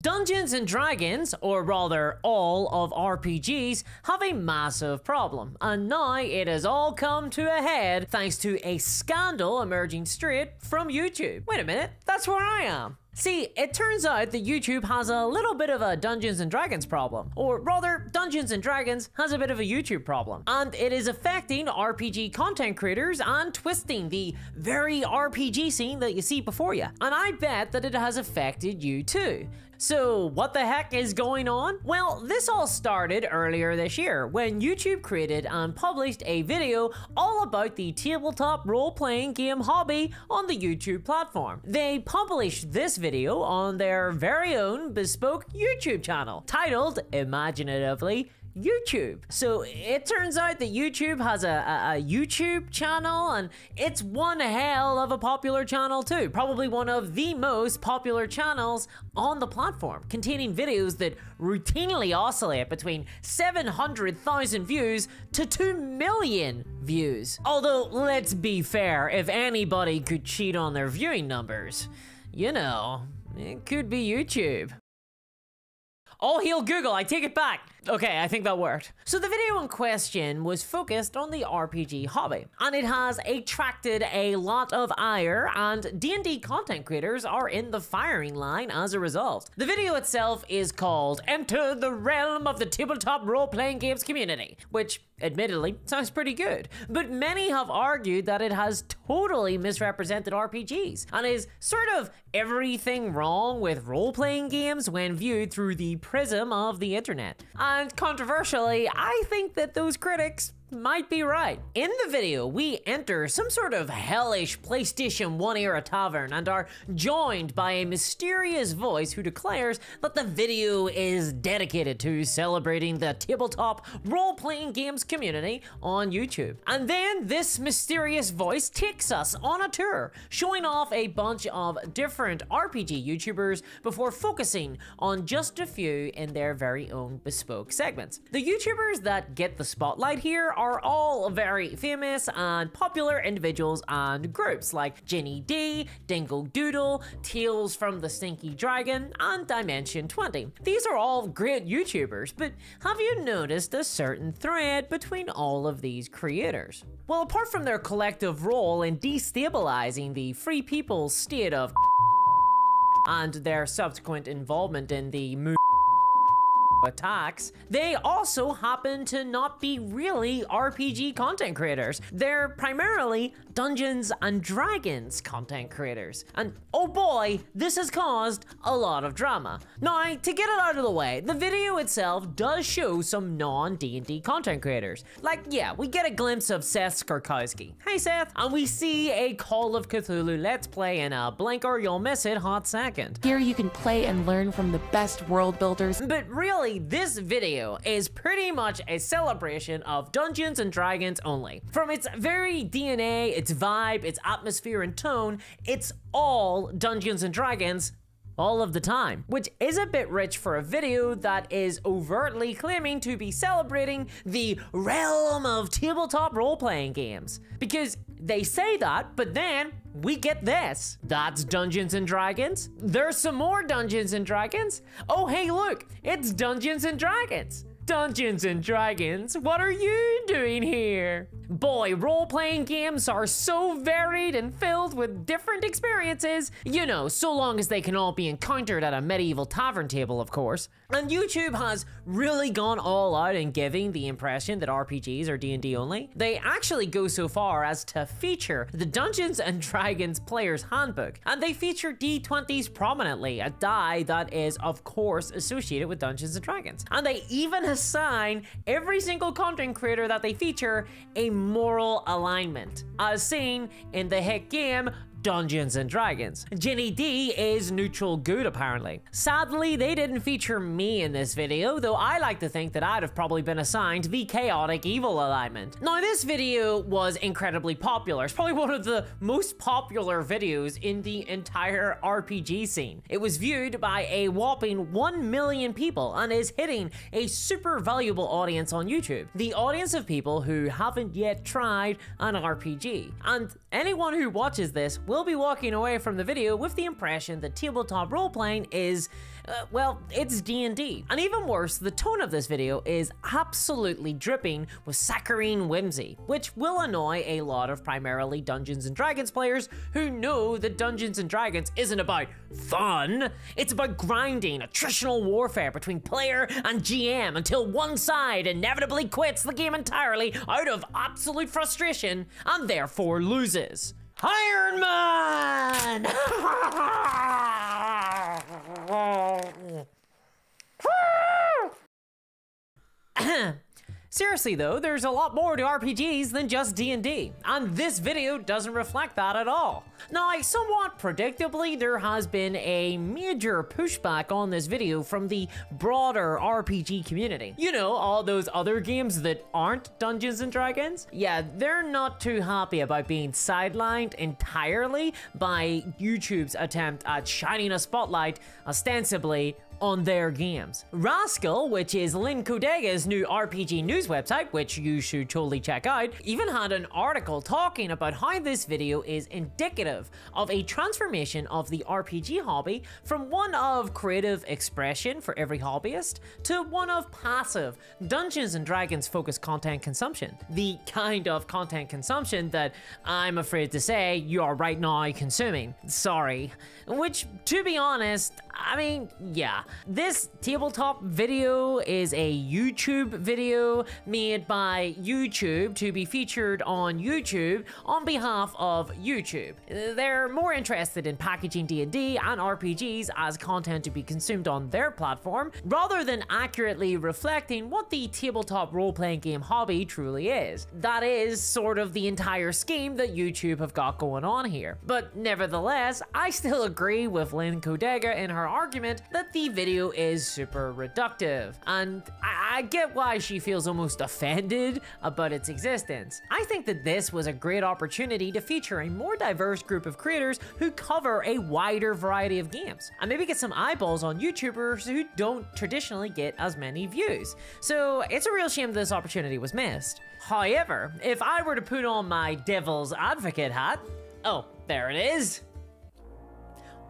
Dungeons and Dragons, or rather all of RPGs, have a massive problem, and now it has all come to a head thanks to a scandal emerging straight from YouTube. Wait a minute, that's where I am. See, it turns out that YouTube has a little bit of a Dungeons and Dragons problem, or rather, Dungeons and Dragons has a bit of a YouTube problem, and it is affecting RPG content creators and twisting the very RPG scene that you see before you. And I bet that it has affected you too. So what the heck is going on? Well, this all started earlier this year when YouTube created and published a video all about the tabletop role-playing game hobby on the YouTube platform. They published this video on their very own bespoke YouTube channel, titled, imaginatively, YouTube. So it turns out that YouTube has a YouTube channel, and it's one hell of a popular channel too. Probably one of the most popular channels on the platform, containing videos that routinely oscillate between 700,000 views to 2 million views. Although, let's be fair, if anybody could cheat on their viewing numbers, you know, it could be YouTube. All hail Google, I take it back. Okay, I think that worked. So the video in question was focused on the RPG hobby, and it has attracted a lot of ire, and D&D content creators are in the firing line as a result. The video itself is called Enter the Realm of the Tabletop Role-Playing Games Community, which admittedly sounds pretty good, but many have argued that it has totally misrepresented RPGs and is sort of everything wrong with role-playing games when viewed through the prism of the internet. And controversially, I think that those critics might be right. In the video, we enter some sort of hellish PlayStation 1 era tavern and are joined by a mysterious voice who declares that the video is dedicated to celebrating the tabletop role-playing games community on YouTube. And then this mysterious voice takes us on a tour, showing off a bunch of different RPG YouTubers before focusing on just a few in their very own bespoke segments. The YouTubers that get the spotlight here are all very famous and popular individuals and groups like Ginny D, Dingle Doodle, Tales from the Stinky Dragon, and Dimension 20. These are all great YouTubers, but have you noticed a certain thread between all of these creators? Well, apart from their collective role in destabilizing the Free People's state of and their subsequent involvement in the attacks, they also happen to not be really RPG content creators. They're primarily Dungeons and Dragons content creators. And oh boy, this has caused a lot of drama. Now, to get it out of the way, the video itself does show some non-D&D content creators. Like, yeah, we get a glimpse of Seth Skorkowski. Hey Seth. And we see a Call of Cthulhu Let's Play in a blink or you'll miss it hot second. Here you can play and learn from the best world builders. But really, this video is pretty much a celebration of Dungeons and Dragons only. From its very DNA, its vibe, its atmosphere and tone, it's all Dungeons and Dragons all of the time, which is a bit rich for a video that is overtly claiming to be celebrating the realm of tabletop role-playing games. Because they say that, but then we get this. That's Dungeons and Dragons. There's some more Dungeons and Dragons. Oh, hey, look, it's Dungeons and Dragons. Dungeons and Dragons, what are you doing here? Boy, role-playing games are so varied and filled with different experiences. You know, so long as they can all be encountered at a medieval tavern table, of course. And YouTube has really gone all out in giving the impression that RPGs are D&D only. They actually go so far as to feature the Dungeons and Dragons Player's Handbook. And they feature D20s prominently, a die that is, of course, associated with Dungeons and Dragons. And they even assign every single content creator that they feature a moral alignment, as seen in the hit game Dungeons and Dragons. Ginny D is neutral good, apparently. Sadly, they didn't feature me in this video, though I like to think that I'd have probably been assigned the chaotic evil alignment. Now, this video was incredibly popular. It's probably one of the most popular videos in the entire RPG scene. It was viewed by a whopping 1 million people and is hitting a super valuable audience on YouTube. The audience of people who haven't yet tried an RPG. And anyone who watches this will be walking away from the video with the impression that tabletop role-playing is Well, it's D&D. And even worse, the tone of this video is absolutely dripping with saccharine whimsy, which will annoy a lot of primarily Dungeons & Dragons players who know that Dungeons & Dragons isn't about fun, it's about grinding, attritional warfare between player and GM until one side inevitably quits the game entirely out of absolute frustration and therefore loses. Iron Man! Seriously though, there's a lot more to RPGs than just D&D, and this video doesn't reflect that at all. Now, somewhat predictably, there has been a major pushback on this video from the broader RPG community. You know, all those other games that aren't Dungeons & Dragons? Yeah, they're not too happy about being sidelined entirely by YouTube's attempt at shining a spotlight, ostensibly, on their games. Rascal, which is Lynn Kodega's new RPG news website, which you should totally check out, even had an article talking about how this video is indicative of a transformation of the RPG hobby from one of creative expression for every hobbyist to one of passive Dungeons & Dragons focused content consumption. The kind of content consumption that I'm afraid to say you are right now consuming. Sorry. Which, to be honest, I mean, yeah. This tabletop video is a YouTube video made by YouTube to be featured on YouTube on behalf of YouTube. They're more interested in packaging D&D and RPGs as content to be consumed on their platform, rather than accurately reflecting what the tabletop role-playing game hobby truly is. That is sort of the entire scheme that YouTube have got going on here. But nevertheless, I still agree with Lynn Kodega in her argument that the video is super reductive, and I get why she feels almost offended about its existence. I think that this was a great opportunity to feature a more diverse group of creators who cover a wider variety of games, and maybe get some eyeballs on YouTubers who don't traditionally get as many views. So it's a real shame this opportunity was missed. However, if I were to put on my devil's advocate hat, oh, there it is.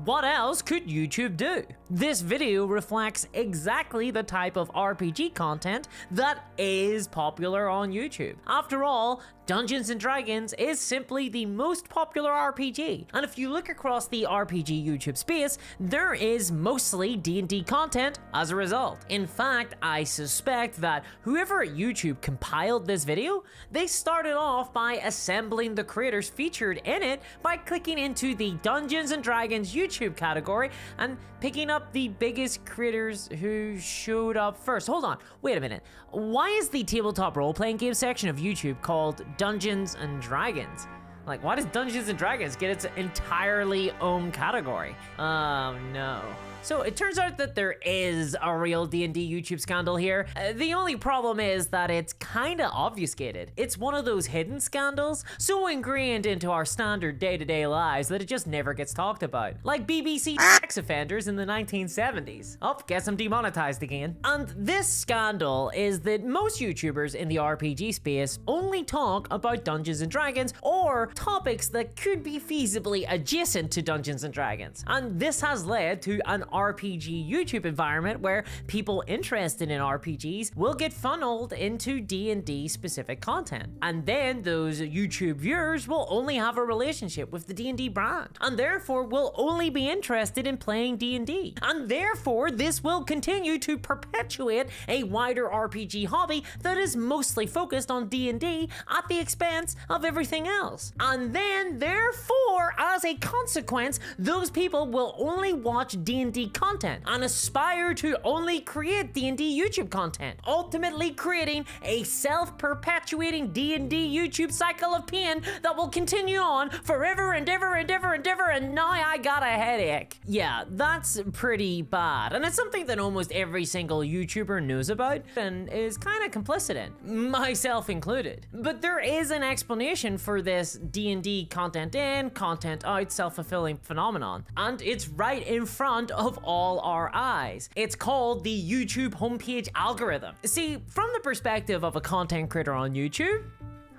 What else could YouTube do? This video reflects exactly the type of RPG content that is popular on YouTube. After all, Dungeons & Dragons is simply the most popular RPG, and if you look across the RPG YouTube space, there is mostly D&D content as a result. In fact, I suspect that whoever at YouTube compiled this video, they started off by assembling the creators featured in it by clicking into the Dungeons & Dragons YouTube category and picking up the biggest creators who showed up first. Hold on, wait a minute. Why is the tabletop role-playing game section of YouTube called Dungeons & Dragons? Like, why does Dungeons & Dragons get its entirely own category? Oh no. So it turns out that there is a real D&D YouTube scandal here. The only problem is that it's kinda obfuscated. It's one of those hidden scandals, so ingrained into our standard day-to-day lives that it just never gets talked about. Like BBC sex offenders in the 1970s. Oh, guess I'm demonetized again. And this scandal is that most YouTubers in the RPG space only talk about Dungeons & Dragons or topics that could be feasibly adjacent to Dungeons & Dragons. And this has led to an RPG YouTube environment where people interested in RPGs will get funneled into D&D specific content. And then those YouTube viewers will only have a relationship with the D&D brand, and therefore will only be interested in playing D&D. And therefore, this will continue to perpetuate a wider RPG hobby that is mostly focused on D&D at the expense of everything else. And then, therefore, as a consequence, those people will only watch D&D content and aspire to only create D&D YouTube content, ultimately creating a self-perpetuating D&D YouTube cycle of pain that will continue on forever and ever and ever and ever, and now I got a headache. Yeah, that's pretty bad, and it's something that almost every single YouTuber knows about and is kind of complicit in, myself included. But there is an explanation for this D&D content in, content out, self-fulfilling phenomenon, and it's right in front of all our eyes. It's called the YouTube homepage algorithm. See, from the perspective of a content creator on YouTube,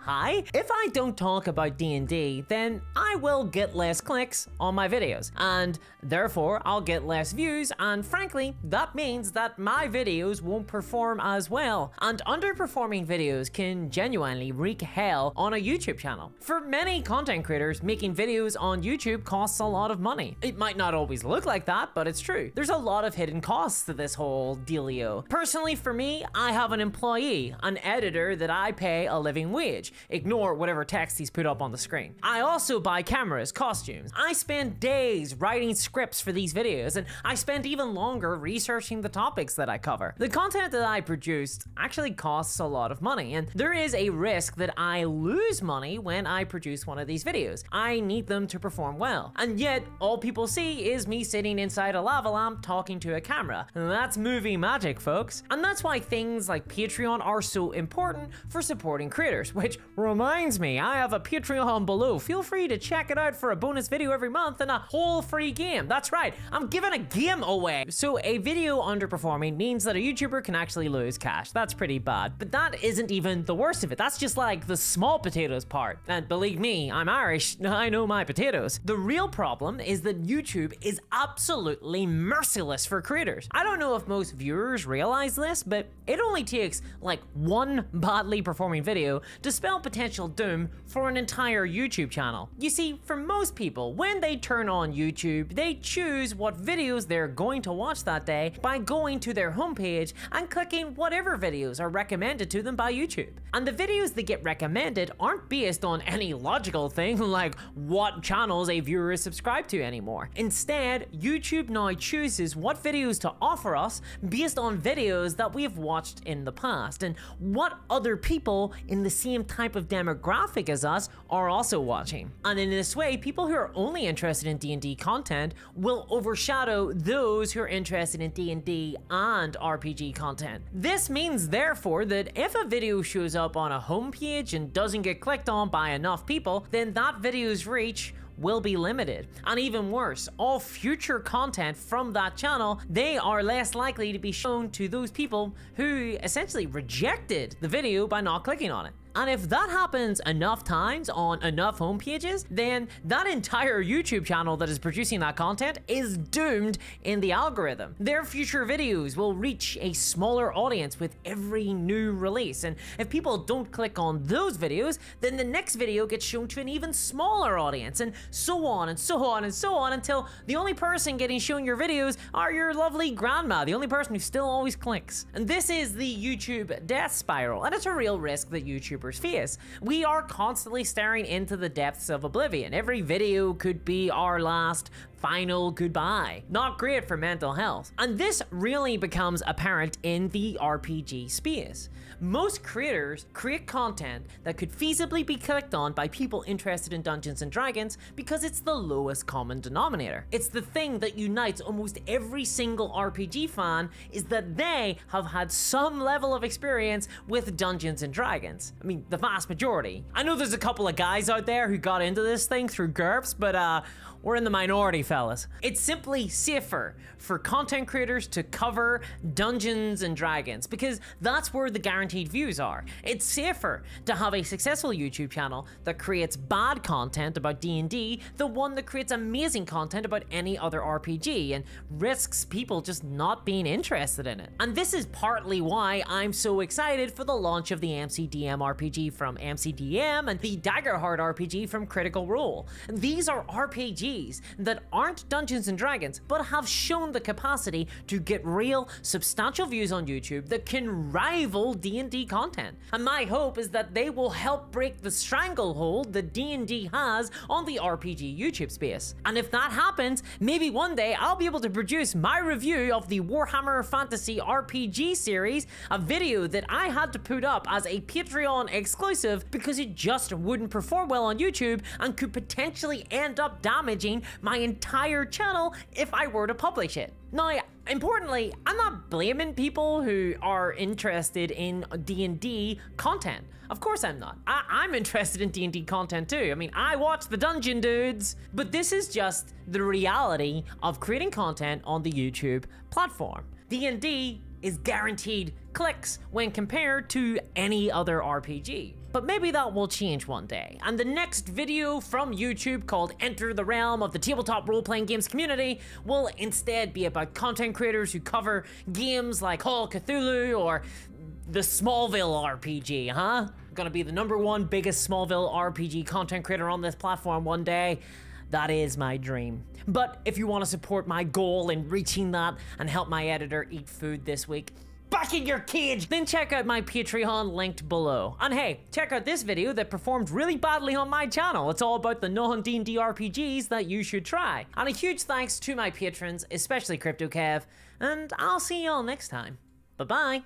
hi? If I don't talk about D&D, then I will get less clicks on my videos, and therefore I'll get less views, and frankly, that means that my videos won't perform as well. And underperforming videos can genuinely wreak hell on a YouTube channel. For many content creators, making videos on YouTube costs a lot of money. It might not always look like that, but it's true. There's a lot of hidden costs to this whole dealio. Personally, for me, I have an employee, an editor that I pay a living wage. Ignore whatever text he's put up on the screen. I also buy cameras, costumes. I spend days writing scripts for these videos, and I spend even longer researching the topics that I cover. The content that I produced actually costs a lot of money, and there is a risk that I lose money when I produce one of these videos. I need them to perform well. And yet, all people see is me sitting inside a lava lamp talking to a camera. That's movie magic, folks. And that's why things like Patreon are so important for supporting creators, which reminds me, I have a Patreon below. Feel free to check it out for a bonus video every month and a whole free game. That's right, I'm giving a game away. So a video underperforming means that a YouTuber can actually lose cash. That's pretty bad. But that isn't even the worst of it. That's just like the small potatoes part. And believe me, I'm Irish, I know my potatoes. The real problem is that YouTube is absolutely merciless for creators. I don't know if most viewers realize this, but it only takes like one badly performing video to spell potential doom for an entire YouTube channel. You see, for most people, when they turn on YouTube, they choose what videos they're going to watch that day by going to their homepage and clicking whatever videos are recommended to them by YouTube. And the videos that get recommended aren't based on any logical thing like what channels a viewer is subscribed to anymore. Instead, YouTube now chooses what videos to offer us based on videos that we've watched in the past and what other people in the same type of demographic as us are also watching. And in this way, people who are only interested in D&D content will overshadow those who are interested in D&D and RPG content. This means, therefore, that if a video shows up on a homepage and doesn't get clicked on by enough people, then that video's reach will be limited. And even worse, all future content from that channel, they are less likely to be shown to those people who essentially rejected the video by not clicking on it. And if that happens enough times on enough homepages, then that entire YouTube channel that is producing that content is doomed in the algorithm. Their future videos will reach a smaller audience with every new release, and if people don't click on those videos, then the next video gets shown to an even smaller audience, and so on and so on and so on until the only person getting shown your videos are your lovely grandma, the only person who still always clicks. And this is the YouTube death spiral, and it's a real risk that YouTubers face. We are constantly staring into the depths of oblivion. Every video could be our last final goodbye. Not great for mental health. And this really becomes apparent in the RPG space. Most creators create content that could feasibly be clicked on by people interested in Dungeons and Dragons because it's the lowest common denominator. It's the thing that unites almost every single RPG fan, is that they have had some level of experience with Dungeons and Dragons. I mean, the vast majority. I know there's a couple of guys out there who got into this thing through GURPS, but we're in the minority, fellas. It's simply safer for content creators to cover Dungeons and Dragons because that's where the guaranteed views are. It's safer to have a successful YouTube channel that creates bad content about D&D than one that creates amazing content about any other RPG and risks people just not being interested in it. And this is partly why I'm so excited for the launch of the MCDM RPG from MCDM and the Daggerheart RPG from Critical Role. These are RPGs that aren't Dungeons and Dragons, but have shown the capacity to get real, substantial views on YouTube that can rival D&D content. And my hope is that they will help break the stranglehold that D&D has on the RPG YouTube space. And if that happens, maybe one day I'll be able to produce my review of the Warhammer Fantasy RPG series, a video that I had to put up as a Patreon exclusive because it just wouldn't perform well on YouTube and could potentially end up damaging my entire channel if I were to publish it. Now, importantly, I'm not blaming people who are interested in D&D content. Of course I'm not. I'm interested in D&D content too. I mean, I watch the Dungeon Dudes. But this is just the reality of creating content on the YouTube platform. D&D is guaranteed clicks when compared to any other RPG. But maybe that will change one day, and the next video from YouTube called Enter the Realm of the Tabletop Role-Playing Games Community will instead be about content creators who cover games like Call of Cthulhu or the Smallville RPG, huh? Gonna be the #1 biggest Smallville RPG content creator on this platform one day. That is my dream. But if you want to support my goal in reaching that and help my editor eat food this week, back in your cage, then check out my Patreon linked below. And hey, check out this video that performed really badly on my channel. It's all about the non-D&D RPGs that you should try. And a huge thanks to my patrons, especially CryptoKev, and I'll see y'all next time. Bye-bye.